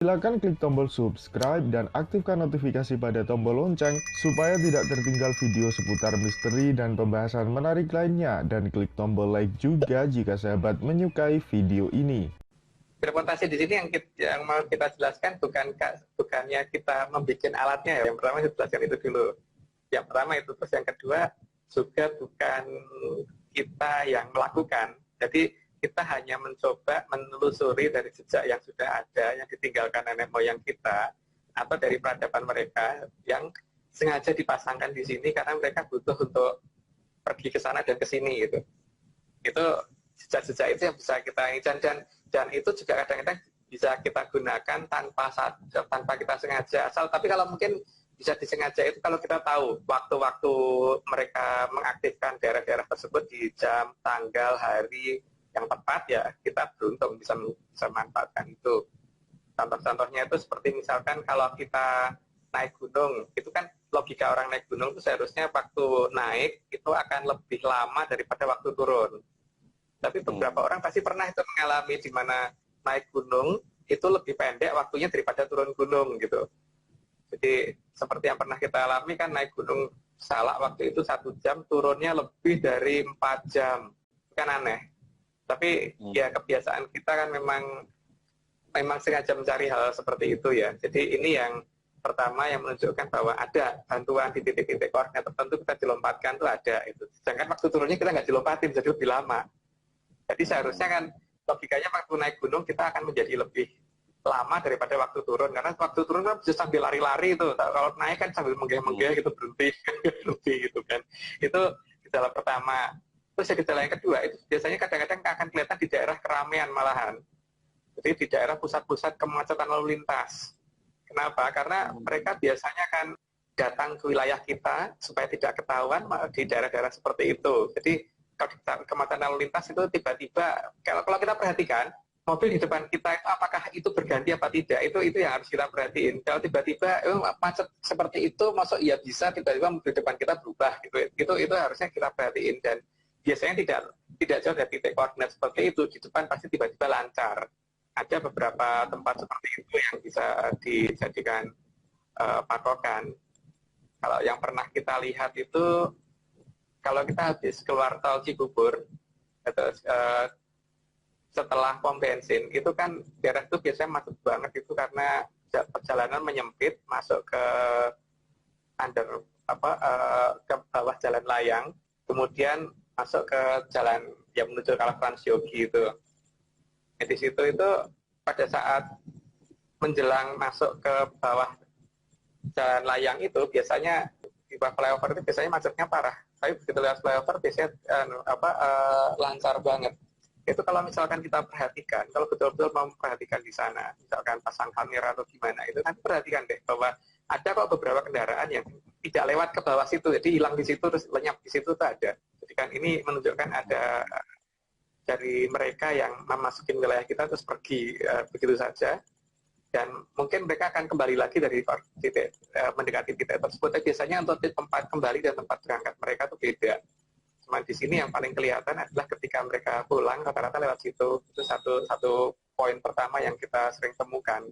Silakan klik tombol subscribe dan aktifkan notifikasi pada tombol lonceng supaya tidak tertinggal video seputar misteri dan pembahasan menarik lainnya, dan klik tombol like juga jika sahabat menyukai video ini. Fermentasi di sini yang mau kita jelaskan bukannya kita membuat alatnya ya. Yang pertama saya jelaskan itu dulu. Yang pertama itu, terus yang kedua juga bukan kita yang melakukan. Jadi kita hanya mencoba menelusuri dari jejak yang sudah ada, yang ditinggalkan nenek moyang kita, atau dari peradaban mereka yang sengaja dipasangkan di sini karena mereka butuh untuk pergi ke sana dan ke sini gitu. Itu jejak-jejak itu yang bisa kita dan itu juga kadang-kadang bisa kita gunakan tanpa kita sengaja. Tapi kalau mungkin bisa disengaja itu kalau kita tahu waktu-waktu mereka mengaktifkan daerah-daerah tersebut di jam, tanggal, hari yang tepat, ya kita beruntung bisa memanfaatkan itu. Contoh-contohnya itu seperti misalkan kalau kita naik gunung, itu kan logika orang naik gunung itu seharusnya waktu naik itu akan lebih lama daripada waktu turun. Tapi beberapa orang pasti pernah itu mengalami di mana naik gunung itu lebih pendek waktunya daripada turun gunung gitu. Jadi seperti yang pernah kita alami kan, naik gunung Salak waktu itu 1 jam, turunnya lebih dari 4 jam. Kan aneh. Tapi ya kebiasaan kita kan memang sengaja mencari hal seperti itu ya. Jadi ini yang pertama yang menunjukkan bahwa ada bantuan di titik-titik koordinat tertentu kita dilompatkan tuh ada itu. Sedangkan waktu turunnya kita nggak dilompatin, jadi lebih lama. Jadi seharusnya kan logikanya waktu naik gunung kita akan menjadi lebih lama daripada waktu turun, karena waktu turun kan bisa sambil lari-lari itu. Kalau naik kan sambil menggeh-menggeh gitu, berhenti berhenti gitu kan. Itu gejala pertama. Terus gejala yang kedua itu biasanya kadang-kadang akan kelihatan di daerah keramaian malahan. Jadi di daerah pusat-pusat kemacetan lalu lintas. Kenapa? Karena mereka biasanya kan datang ke wilayah kita supaya tidak ketahuan di daerah-daerah seperti itu. Jadi kalau kemacetan lalu lintas itu tiba-tiba, kalau kita perhatikan, mobil di depan kita itu apakah itu berganti apa tidak, itu yang harus kita perhatiin. Kalau tiba-tiba macet seperti itu, masuk ya bisa tiba-tiba mobil depan kita berubah gitu. Itu harusnya kita perhatiin, dan biasanya tidak jauh dari titik koordinat seperti itu, di depan pasti tiba-tiba lancar. Ada beberapa tempat seperti itu yang bisa dijadikan patokan. Kalau yang pernah kita lihat itu, kalau kita habis keluar tol Cibubur, terus setelah pom bensin, itu kan daerah itu biasanya macet banget itu karena perjalanan menyempit masuk ke ke bawah jalan layang, kemudian masuk ke jalan yang menuju ke Transyogi itu. Di situ itu pada saat menjelang masuk ke bawah jalan layang itu biasanya di bawah flyover itu biasanya macetnya parah. Tapi begitu lewat flyover biasanya lancar banget. Itu kalau misalkan kita perhatikan, kalau betul-betul mau memperhatikan di sana, misalkan pasang kamera atau gimana, itu nanti perhatikan deh bahwa ada kok beberapa kendaraan yang tidak lewat ke bawah situ, jadi hilang di situ terus lenyap di situ tuh ada. Jadi kan ini menunjukkan ada dari mereka yang memasuki wilayah kita terus pergi begitu saja, dan mungkin mereka akan kembali lagi dari titik mendekati titik tersebut. Tapi biasanya untuk tempat kembali dan tempat berangkat mereka tuh beda. Cuman di sini yang paling kelihatan adalah ketika mereka pulang rata-rata lewat situ. Itu satu poin pertama yang kita sering temukan.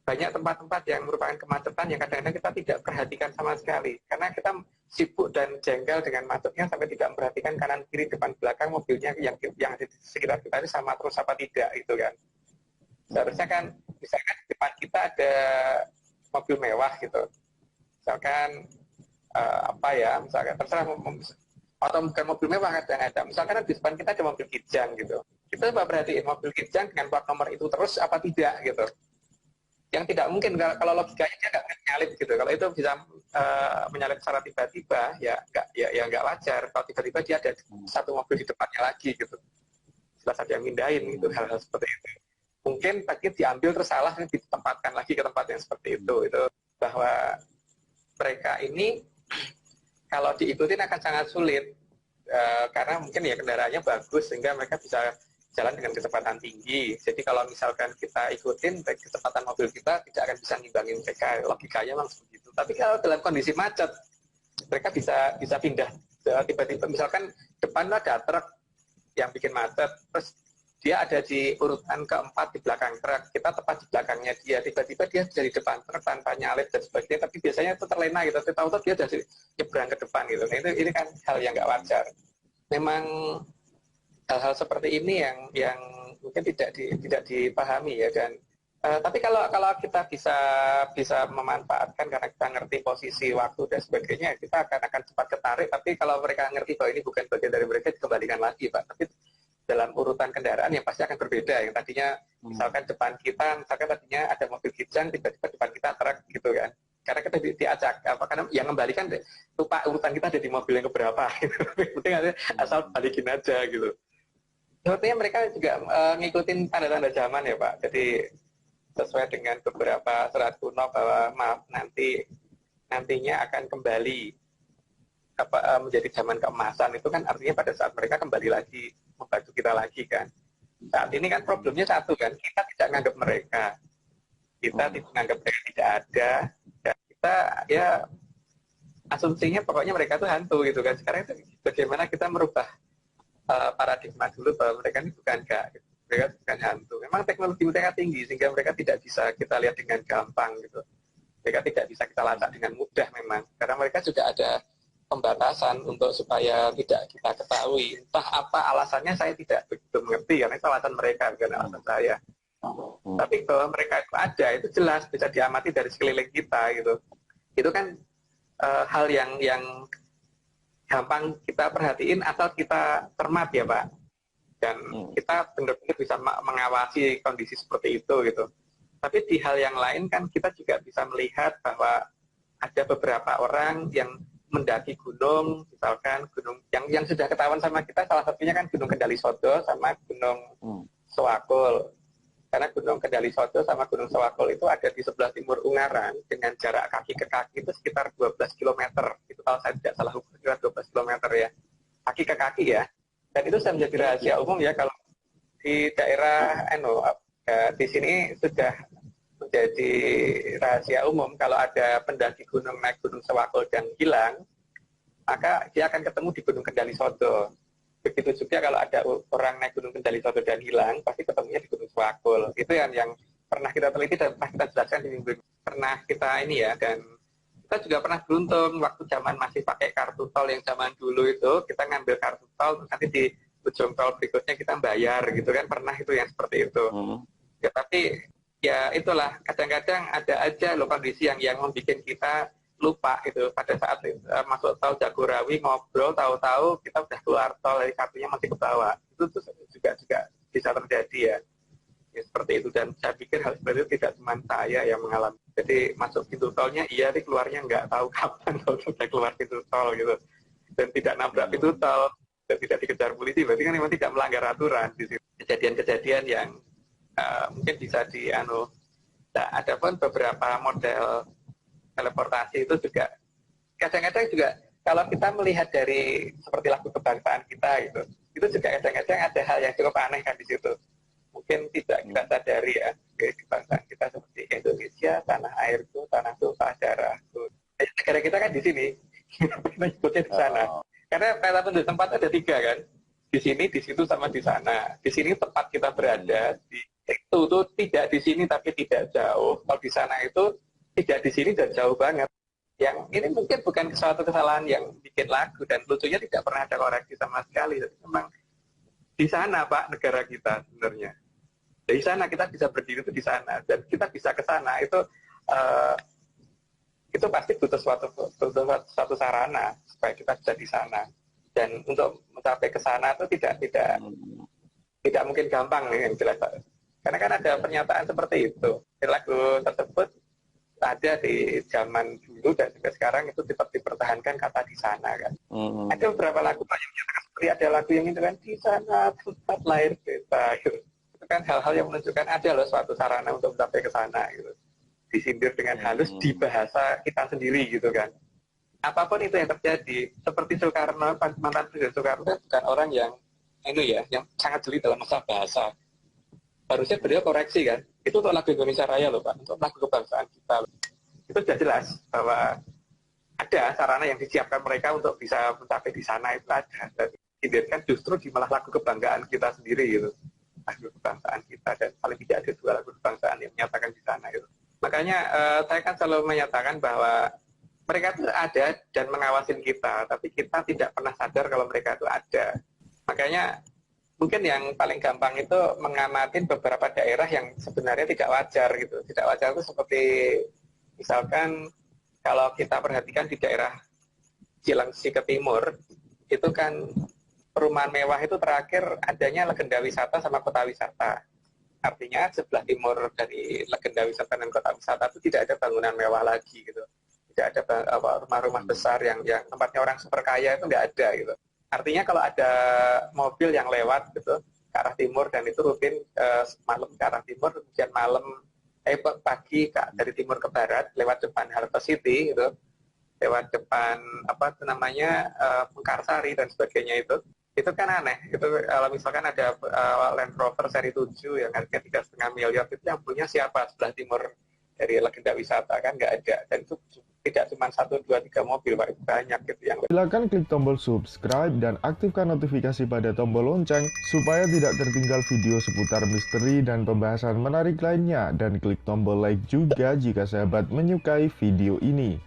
Banyak tempat-tempat yang merupakan kemacetan yang kadang-kadang kita tidak perhatikan sama sekali, karena kita sibuk dan jengkel dengan macetnya sampai tidak memperhatikan kanan kiri depan belakang mobilnya yang ada di sekitar kita ini sama terus apa tidak itu kan. Seharusnya kan misalkan di depan kita ada mobil mewah gitu, misalkan misalkan terserah atau bukan mobil mewah kadang-kadang, misalkan di depan kita ada mobil kijang gitu, kita coba perhatiin mobil kijang dengan plat nomor itu terus apa tidak gitu. Yang tidak mungkin kalau logikanya dia nggak menyalip gitu. Kalau itu bisa menyalip secara tiba-tiba, ya nggak wajar. Kalau tiba-tiba dia ada satu mobil di depannya lagi gitu, jelas ada yang mindahin gitu, hal-hal seperti itu. Mungkin tadi diambil terus salah, ditempatkan lagi ke tempat yang seperti itu bahwa mereka ini kalau diikutin akan sangat sulit karena mungkin ya kendaraannya bagus sehingga mereka bisa jalan dengan kecepatan tinggi. Jadi kalau misalkan kita ikutin kecepatan mobil kita tidak akan bisa ngimbangin mereka, logikanya memang begitu. Tapi kalau dalam kondisi macet mereka bisa pindah tiba-tiba, misalkan depan ada truk yang bikin macet, terus dia ada di urutan keempat di belakang truk, kita tepat di belakangnya dia, tiba-tiba dia dari depan truk tanpa nyalip dan sebagainya, tapi biasanya itu terlena gitu, tapi tahu-tahu dia dari nyebrang ke depan gitu. Nah, ini kan hal yang nggak wajar. Memang hal-hal seperti ini yang mungkin tidak dipahami ya, dan tapi kalau kita bisa memanfaatkan karena kita ngerti posisi waktu dan sebagainya, kita akan cepat ketarik. Tapi kalau mereka ngerti bahwa ini bukan bagian dari mereka, dikembalikan lagi, Pak. Tapi dalam urutan kendaraan yang pasti akan berbeda. Yang tadinya misalkan depan kita, misalkan tadinya ada mobil kijang, tiba-tiba depan kita truk gitu kan. Karena kita diacak, karena yang kembalikan lupa urutan kita ada di mobil yang keberapa. Gitu. Penting asal balikin aja gitu. Sepertinya mereka juga ngikutin tanda-tanda zaman ya Pak. Jadi sesuai dengan beberapa surat kuno bahwa nantinya akan kembali menjadi zaman keemasan, itu kan artinya pada saat mereka kembali lagi membantu kita lagi kan. Saat ini kan problemnya satu kan, kita tidak menganggap mereka, menganggap mereka tidak ada, dan kita ya asumsinya pokoknya mereka itu hantu gitu kan. Sekarang itu bagaimana kita merubah paradigma dulu bahwa mereka ini bukan gitu. Mereka bukan hantu. Memang teknologi mereka tinggi sehingga mereka tidak bisa kita lihat dengan gampang gitu. Mereka tidak bisa kita lacak dengan mudah memang, karena mereka juga ada pembatasan untuk supaya tidak kita ketahui. Entah apa alasannya saya tidak begitu mengerti, karena itu alasan mereka, bukan alasan saya. Tapi bahwa mereka itu ada, itu jelas bisa diamati dari sekeliling kita gitu. Itu kan hal yang gampang kita perhatiin asal kita cermat ya Pak. Dan kita benar-benar bisa mengawasi kondisi seperti itu gitu. Tapi di hal yang lain kan kita juga bisa melihat bahwa ada beberapa orang yang mendaki gunung, misalkan gunung yang sudah ketahuan sama kita, salah satunya kan Gunung Kendali Sodo sama Gunung Sewakul. Karena Gunung Kendali Sodo sama Gunung Sewakul itu ada di sebelah timur Ungaran dengan jarak kaki ke kaki itu sekitar 12 km. Itu kalau saya tidak salah sekitar 12 km ya. Kaki ke kaki ya. Dan itu sudah menjadi rahasia umum ya, kalau di daerah di sini sudah menjadi rahasia umum kalau ada pendaki gunung naik Gunung Sewakul dan hilang, maka dia akan ketemu di Gunung Kendali Sodo. Begitu juga kalau ada orang naik Gunung Kendali Sodo dan hilang, pasti ketemunya di Gunung Sewakul. Itu yang pernah kita teliti dan pernah kita jelaskan di minggu ini. Pernah kita ini ya, dan kita juga pernah beruntung waktu zaman masih pakai kartu tol yang zaman dulu itu, kita ngambil kartu tol, nanti di ujung tol berikutnya kita bayar gitu kan, pernah itu yang seperti itu. Ya tapi ya itulah, kadang-kadang ada aja loh kondisi yang membuat kita lupa gitu. Pada saat masuk tol Jagorawi ngobrol, tahu-tahu kita udah keluar tol, dari kartunya masih ke bawah. Itu tuh juga bisa terjadi ya. Ya seperti itu, dan saya pikir hal seperti itu tidak cuma saya yang mengalami. Jadi masuk pintu tolnya iya, tapi keluarnya nggak tahu kapan kalau sudah keluar pintu tol gitu, dan tidak nabrak pintu tol dan tidak dikejar polisi, berarti kan memang tidak melanggar aturan di situ. Kejadian-kejadian yang mungkin bisa Nah, ada pun beberapa model teleportasi itu juga kadang-kadang juga kalau kita melihat dari seperti lagu kebangsaan kita gitu, itu juga kadang-kadang ada hal yang cukup aneh kan di situ. Mungkin tidak kita sadari ya, kebangsaan kita seperti Indonesia, tanah airku, tanah tumpah darahku. Negara kita kan di sini, kita ikutnya di sana. Karena kata penduduk tempat ada 3 kan, di sini, di situ, sama di sana. Di sini tempat kita berada, di itu tuh tidak di sini tapi tidak jauh. Kalau di sana itu tidak di sini dan jauh banget. Yang ini mungkin bukan suatu kesalahan yang bikin lagu, dan lucunya tidak pernah ada koreksi sama sekali. Jadi memang di sana Pak negara kita sebenarnya. Dari sana kita bisa berdiri itu di sana, dan kita bisa ke sana itu pasti butuh suatu sarana supaya kita bisa di sana. Dan untuk mencapai ke sana itu tidak mungkin gampang nih yang jelas. Karena kan ada pernyataan seperti itu. Lagu tersebut ada di zaman dulu dan juga sekarang itu tetap dipertahankan kata di sana kan. Ada beberapa lagu yang menyatakan seperti ada lagu yang itu kan di sana tempat lahir kita gitu. Itu kan hal-hal yang menunjukkan ada loh suatu sarana untuk mencapai ke sana gitu. Disindir dengan halus di bahasa kita sendiri gitu kan. Apapun itu yang terjadi, seperti Soekarno, mantan Presiden Soekarno bukan orang yang yang sangat jeli dalam masalah bahasa. Harusnya beliau koreksi kan. Itu untuk lagu Indonesia Raya loh Pak, untuk lagu kebangsaan kita. Itu sudah jelas bahwa ada sarana yang disiapkan mereka untuk bisa mencapai di sana, itu ada. Dan disindirkan justru di malah lagu kebanggaan kita sendiri gitu. lagu kebangsaan kita, dan paling tidak ada 2 lagu kebangsaan yang menyatakan di sana gitu. Makanya saya kan selalu menyatakan bahwa mereka itu ada dan mengawasin kita, tapi kita tidak pernah sadar kalau mereka itu ada. Makanya mungkin yang paling gampang itu mengamati beberapa daerah yang sebenarnya tidak wajar gitu. Tidak wajar itu seperti misalkan kalau kita perhatikan di daerah Cilengsi ke timur, itu kan perumahan mewah itu terakhir adanya legenda wisata sama kota wisata. Artinya sebelah timur dari legenda wisata dan kota wisata itu tidak ada bangunan mewah lagi gitu. Tidak ada rumah-rumah besar yang tempatnya orang super kaya, itu nggak ada gitu. Artinya kalau ada mobil yang lewat gitu ke arah timur dan itu rutin malam ke arah timur, kemudian pagi dari timur ke barat lewat depan Harvest City gitu, lewat depan Mekarsari dan sebagainya, itu kan aneh. Itu kalau misalkan ada Land Rover seri 7 yang harganya 3,5 miliar, itu yang punya siapa sebelah timur dari legenda wisata? Kan nggak ada. Dan itu tidak cuma 1, 2, 3 mobil, Pak. Itu banyak gitu yang. Silakan klik tombol subscribe dan aktifkan notifikasi pada tombol lonceng supaya tidak tertinggal video seputar misteri dan pembahasan menarik lainnya, dan klik tombol like juga jika sahabat menyukai video ini.